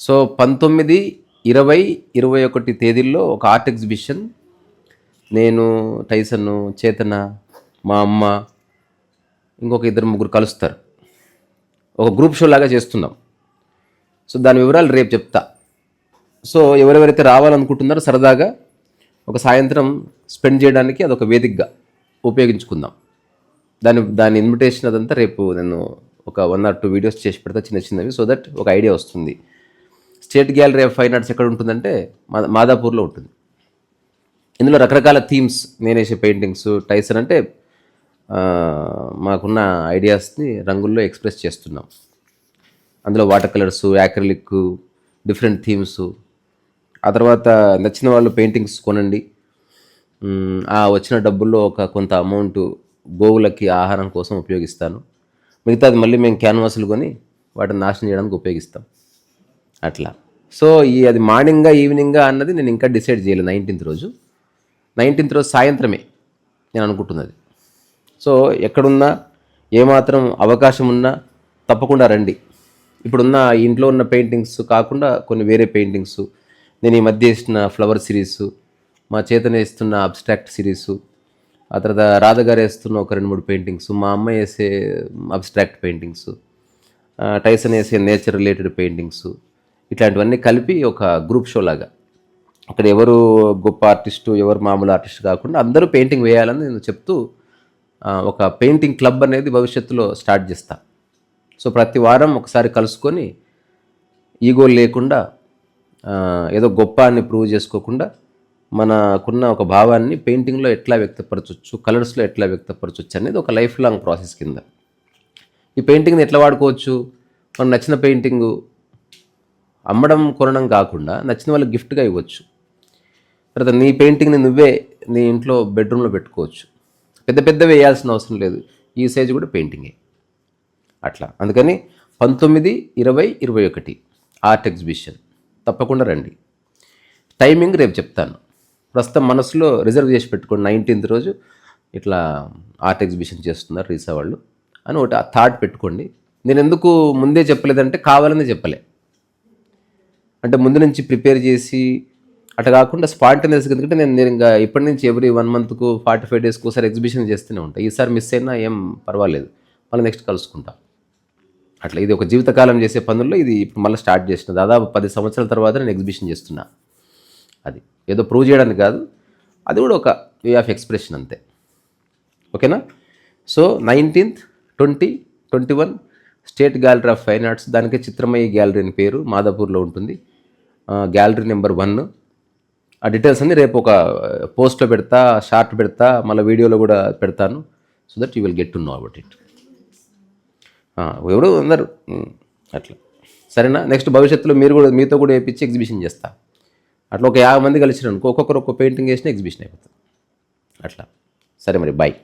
So 19, 20, 21 తేదీల్లో ఒక art exhibition నేను, టైసన్, చేతన, మా అమ్మ, ఇంకొక 2-3 కలుస్తారు. ఒక గ్రూప్ షో లాగా చేస్తున్నాం. సో దాని వివరాలు రేపు చెప్తా. సో ఎవరెవరైతే రావాలనుకుంటున్నారో సరదాగా ఒక సాయంత్రం స్పెండ్ చేయడానికి అదొక వేదికగా ఉపయోగించుకుందాం. దాని ఇన్విటేషన్ అదంతా రేపు నేను ఒక 1 or 2 వీడియోస్ చేసి పెడతా, చిన్న చిన్నవి, సో దట్ ఒక ఐడియా వస్తుంది. State gallery of fine arts ఎక్కడ ఉంటుందంటే మాదాపూర్లో ఉంటుంది. ఇందులో రకరకాల థీమ్స్, నేనేసే పెయింటింగ్స్, టైసన్ అంటే మాకున్న ఐడియాస్ని రంగుల్లో ఎక్స్ప్రెస్ చేస్తున్నాం. అందులో water colours, acrylic, different themes. ఆ తర్వాత నచ్చిన వాళ్ళు పెయింటింగ్స్ కొనండి. ఆ వచ్చిన డబ్బుల్లో కొంత అమౌంట్ గోవులకి ఆహారం కోసం ఉపయోగిస్తాను. మిగతాది మళ్ళీ మేము క్యాన్వాసులు కొని వాటిని నాశనం చేయడానికి ఉపయోగిస్తాం. అట్లా. సో అది మార్నింగా ఈవినింగా అన్నది నేను ఇంకా డిసైడ్ చేయలేదు. 19th రోజు సాయంత్రమే నేను అనుకుంటున్నది. సో ఎక్కడున్నా ఏమాత్రం అవకాశం ఉన్నా తప్పకుండా రండి. ఇప్పుడున్న ఇంట్లో ఉన్న పెయింటింగ్స్ కాకుండా కొన్ని వేరే పెయింటింగ్స్, నేను ఈ మధ్య వేస్తున్న ఫ్లవర్ సిరీసు, మా చేతన వేస్తున్న అబ్స్ట్రాక్ట్ సిరీసు, ఆ తర్వాత రాధగారు వేస్తున్న ఒక 2-3 పెయింటింగ్స్, మా అమ్మ వేసే అబ్స్ట్రాక్ట్ పెయింటింగ్స్, టైసన్ వేసే నేచర్ రిలేటెడ్ పెయింటింగ్స్, ఇట్లాంటివన్నీ కలిపి ఒక గ్రూప్ షో లాగా. అక్కడ ఎవరు గొప్ప ఆర్టిస్టు, ఎవరు మామూలు ఆర్టిస్ట్ కాకుండా అందరూ పెయింటింగ్ వేయాలని నేను చెప్తూ ఒక పెయింటింగ్ క్లబ్ అనేది భవిష్యత్తులో స్టార్ట్ చేస్తా. సో ప్రతి వారం ఒకసారి కలుసుకొని ఈగో లేకుండా, ఏదో గొప్ప అని ప్రూవ్ చేసుకోకుండా, మనకున్న ఒక భావాన్ని పెయింటింగ్లో ఎట్లా వ్యక్తపరచవచ్చు, కలర్స్లో ఎట్లా వ్యక్తపరచవచ్చు అనేది ఒక లైఫ్ లాంగ్ ప్రాసెస్ కింద. ఈ పెయింటింగ్ని ఎట్లా వాడుకోవచ్చు? మనకు నచ్చిన పెయింటింగు అమ్మడం, కొనడం కాకుండా నచ్చిన వాళ్ళకి గిఫ్ట్గా ఇవ్వచ్చు. తర్వాత నీ పెయింటింగ్ని నువ్వే నీ ఇంట్లో బెడ్రూమ్లో పెట్టుకోవచ్చు. పెద్దవి వేయాల్సిన అవసరం లేదు. ఈ సైజు కూడా పెయింటింగే. అట్లా. అందుకని 19, 20, 21 ఆర్ట్ ఎగ్జిబిషన్ తప్పకుండా రండి. టైమింగ్ రేపు చెప్తాను. ప్రస్తుతం మనసులో రిజర్వ్ చేసి పెట్టుకోండి. 19th రోజు ఇట్లా ఆర్ట్ ఎగ్జిబిషన్ చేస్తున్నారు రీసా వాళ్ళు అని ఒకటి థాట్ పెట్టుకోండి. నేను ఎందుకు ముందే చెప్పలేదంటే కావాలని చెప్పలే. అంటే ముందు నుంచి ప్రిపేర్ చేసి అట్లా కాకుండా స్పాంటేనియస్గా, ఎందుకంటే నేను ఇంకా ఇప్పటి నుంచి ఎవ్రీ 1 monthకు 45 daysకు ఒకసారి ఎగ్జిబిషన్ చేస్తూనే ఉంటాను. ఈసారి మిస్ అయినా ఏం పర్వాలేదు, మళ్ళీ నెక్స్ట్ కలుసుకుంటా. అట్లా ఇది ఒక జీవితకాలం చేసే పనుల్లో ఇది ఇప్పుడు మళ్ళీ స్టార్ట్ చేసిన. దాదాపు 10 సంవత్సరాల తర్వాత నేను ఎగ్జిబిషన్ చేస్తున్నా. అది ఏదో ప్రూవ్ చేయడానికి కాదు, అది కూడా ఒక వే ఆఫ్ ఎక్స్ప్రెషన్ అంతే. ఓకేనా? So 19th, 20, 21 state gallery of fine arts, దానికే చిత్రమయ్య గ్యాలరీ అని పేరు, మాదాపూర్లో ఉంటుంది. Gallery number 1. ఆ డీటెయిల్స్ అన్నీ రేపు ఒక పోస్ట్లో పెడతా, షార్ట్ పెడతా, మళ్ళీ వీడియోలో కూడా పెడతాను. So that you will get to know about it. ఎవరు అందరు అట్లా. సరేనా? నెక్స్ట్ భవిష్యత్తులో మీతో కూడా వేయించి ఎగ్జిబిషన్ చేస్తా. అట్లా ఒక 50 మంది కలిసినాను, ఒక్కొక్కరు ఒక్కొక్క పెయింటింగ్ వేసినా ఎగ్జిబిషన్ అయిపోతుంది. అట్లా. సరే మరి, బాయ్.